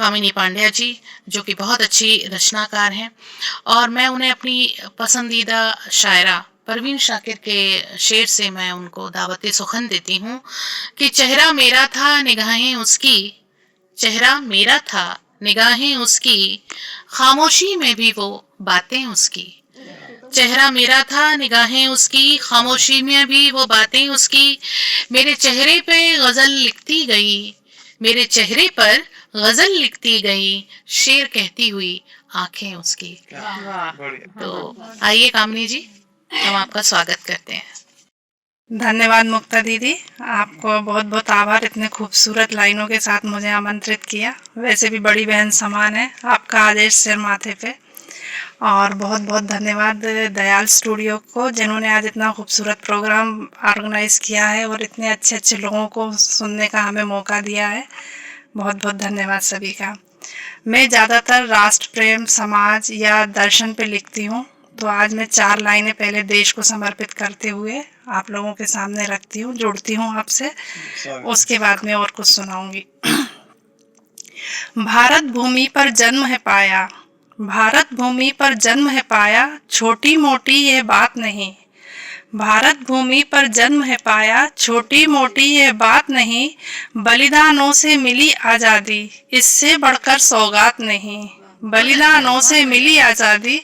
कामिनी पांड्या जी, जो कि बहुत अच्छी रचनाकार हैं, और मैं उन्हें अपनी पसंदीदा शायरा परवीन शाकिर के शेर से मैं उनको दावत सुखन देती हूँ कि चेहरा मेरा था निगाहें उसकी, चेहरा मेरा था निगाहें उसकी, खामोशी में भी वो बातें उसकी। चेहरा मेरा था निगाहें उसकी, खामोशी में भी वो बातें उसकी, मेरे चेहरे पे गजल लिखती गई, मेरे चेहरे पर गजल लिखती गई, शेर कहती हुई आंखें उसकी। तो आइए कामनी जी, हम आपका स्वागत करते हैं। धन्यवाद मुक्ता दीदी, आपको बहुत बहुत आभार इतने खूबसूरत लाइनों के साथ मुझे आमंत्रित किया। वैसे भी बड़ी बहन समान है, आपका आदेश सिर माथे पे। और बहुत बहुत धन्यवाद दयाल स्टूडियो को, जिन्होंने आज इतना खूबसूरत प्रोग्राम ऑर्गेनाइज किया है और इतने अच्छे अच्छे लोगों को सुनने का हमें मौका दिया है। बहुत बहुत धन्यवाद सभी का। मैं ज़्यादातर राष्ट्र प्रेम, समाज या दर्शन पे लिखती हूँ, तो आज मैं 4 लाइनें पहले देश को समर्पित करते हुए आप लोगों के सामने रखती हूँ, जुड़ती हूँ आपसे, उसके बाद में और कुछ सुनाऊंगी। भारत भूमि पर जन्म है पाया, भारत भूमि पर जन्म है पाया, छोटी मोटी यह बात नहीं। भारत भूमि पर जन्म है पाया, छोटी मोटी यह बात नहीं। बलिदानों से मिली आज़ादी, इससे बढ़कर सौगात नहीं। बलिदानों से मिली आज़ादी,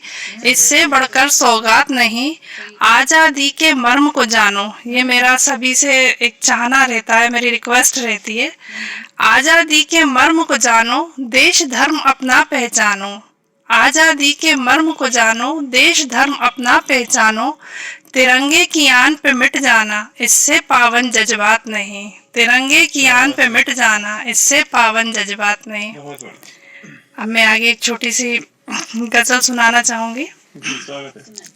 इससे बढ़कर सौगात नहीं। आज़ादी के मर्म को जानो, ये मेरा सभी से एक चाहना रहता है, मेरी रिक्वेस्ट रहती है। आज़ादी के मर्म को जानो, देश धर्म अपना पहचानो। आज़ादी के मर्म को जानो, देश धर्म अपना पहचानो। तिरंगे की आन पे मिट जाना, इससे पावन जज्बात नहीं। तिरंगे की आन पे मिट जाना, इससे पावन जज्बात नहीं। अब मैं आगे एक छोटी सी गजल सुनाना चाहूंगी,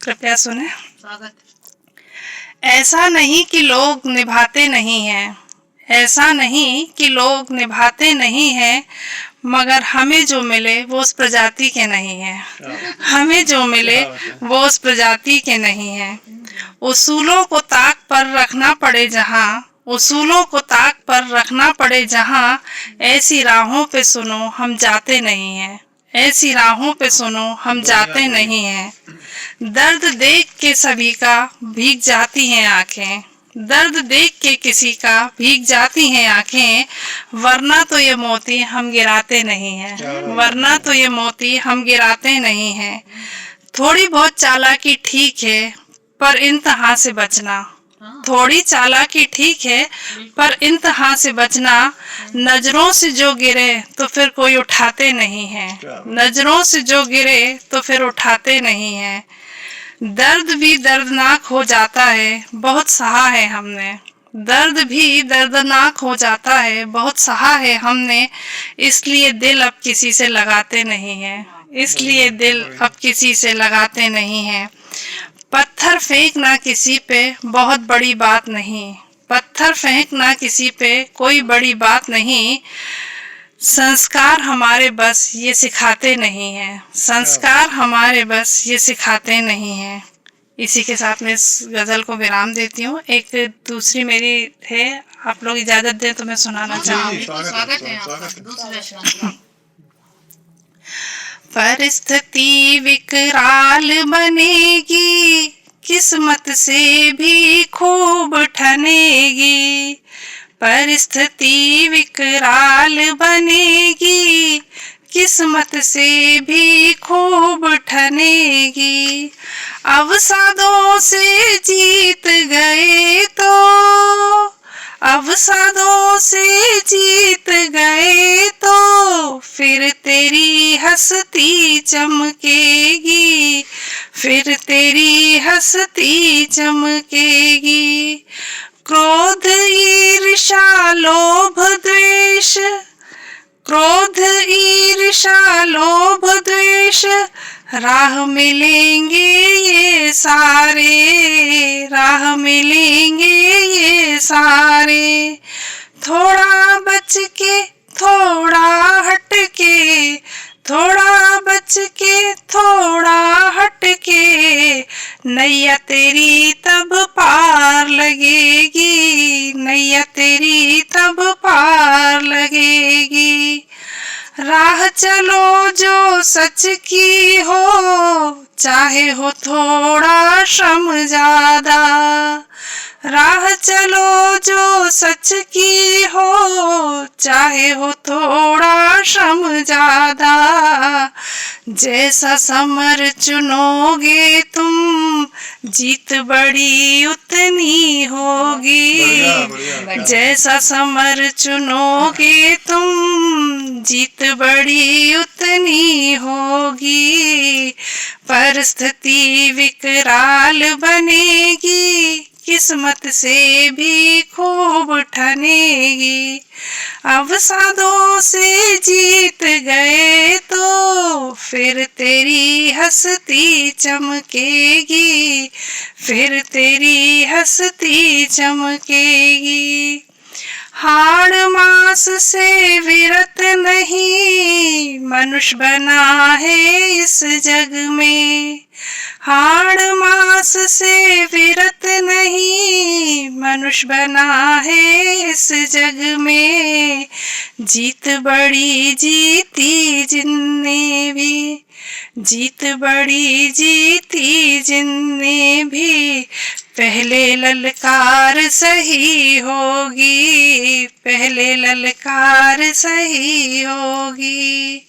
कृपया सुने। ऐसा नहीं कि लोग निभाते नहीं हैं, ऐसा नहीं कि लोग निभाते नहीं हैं, मगर हमें जो मिले वो उस प्रजाति के नहीं है। हमें जो मिले वो उस प्रजाति के नहीं है। उसूलों को ताक पर रखना पड़े जहाँ, उसूलों को ताक पर रखना पड़े जहाँ, ऐसी राहों पे सुनो हम जाते नहीं हैं। ऐसी राहों पे सुनो हम जाते नहीं हैं। दर्द देख के सभी का भीग जाती हैं आंखें, दर्द देख के किसी का भीग जाती हैं आंखें, वरना तो ये मोती हम गिराते नहीं हैं। वरना तो ये मोती हम गिराते नहीं हैं। थोड़ी बहुत चालाकी ठीक है, पर इंतहा से बचना। थोड़ी चालाकी ठीक है, पर इंतहा से बचना। नजरों से जो गिरे तो फिर कोई उठाते नहीं है। नजरों से जो गिरे तो फिर उठाते नहीं है। दर्द भी दर्दनाक हो जाता है, बहुत सहा है हमने। दर्द भी दर्दनाक हो जाता है, बहुत सहा है हमने। इसलिए दिल अब किसी से लगाते नहीं है। इसलिए दिल अब किसी से लगाते नहीं है। पत्थर फेंकना किसी पे बहुत बड़ी बात नहीं। पत्थर फेंकना किसी पे कोई बड़ी बात नहीं। संस्कार हमारे बस ये सिखाते नहीं हैं। संस्कार हमारे बस ये सिखाते नहीं हैं। इसी के साथ मैं इस गज़ल को विराम देती हूँ। एक दूसरी मेरी है, आप लोग इजाज़त दें तो मैं सुनाना चाहूँगी। स्वागत है आपका दूसरी रचना। परिस्थिति विकराल बनेगी, किस्मत से भी खूब ठनेगी। परिस्थिति विकराल बनेगी, किस्मत से भी खूब ठनेगी। अवसादों से जीत गए तो, अवसादों से जीत गए तो, फिर तेरी हंसती चमकेगी। फिर तेरी हंसती चमकेगी। क्रोध ईर्ष्या लोभ द्वेष, क्रोध ईर्ष्या लोभ द्वेष, राह मिलेंगे ये सारे। राह मिलेंगे ये सारे। थोड़ा बच के थोड़ा हट के, थोड़ा बच के थोड़ा हट के, नैया तेरी तब पार लगेगी। नैया तेरी तब पार लगेगी। राह चलो जो सच की हो, चाहे हो थोड़ा श्रम ज्यादा। राह चलो जो सच की हो, चाहे हो थोड़ा श्रम ज्यादा। जैसा समर चुनोगे तुम, जीत बड़ी उतनी होगी। जैसा समर चुनोगे तुम, जीत बड़ी उतनी होगी। परिस्थिति विकराल बनेगी, किस्मत से भी खूब ठनेगी। अवसादों से जीत गए तो फिर तेरी हंसती चमकेगी, फिर तेरी हंसती चमकेगी। हाड़ मास से विरत नहीं, मनुष्य बना है इस जग में। हाड़ मास से विरत नहीं, मनुष्य बना है इस जग में। जीत बड़ी जीती जिनने भी, जीत बड़ी जीती जिनने भी। पहले ललकार सही होगी, पहले ललकार सही होगी।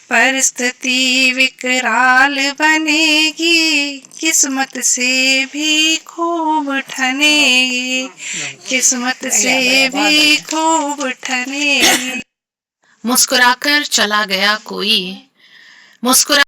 परिस्थिति विकराल बनेगी, किस्मत से भी खूब ठनेगी, किस्मत से भी खूब ठनेगी। मुस्कुराकर चला गया कोई, मुस्कुरा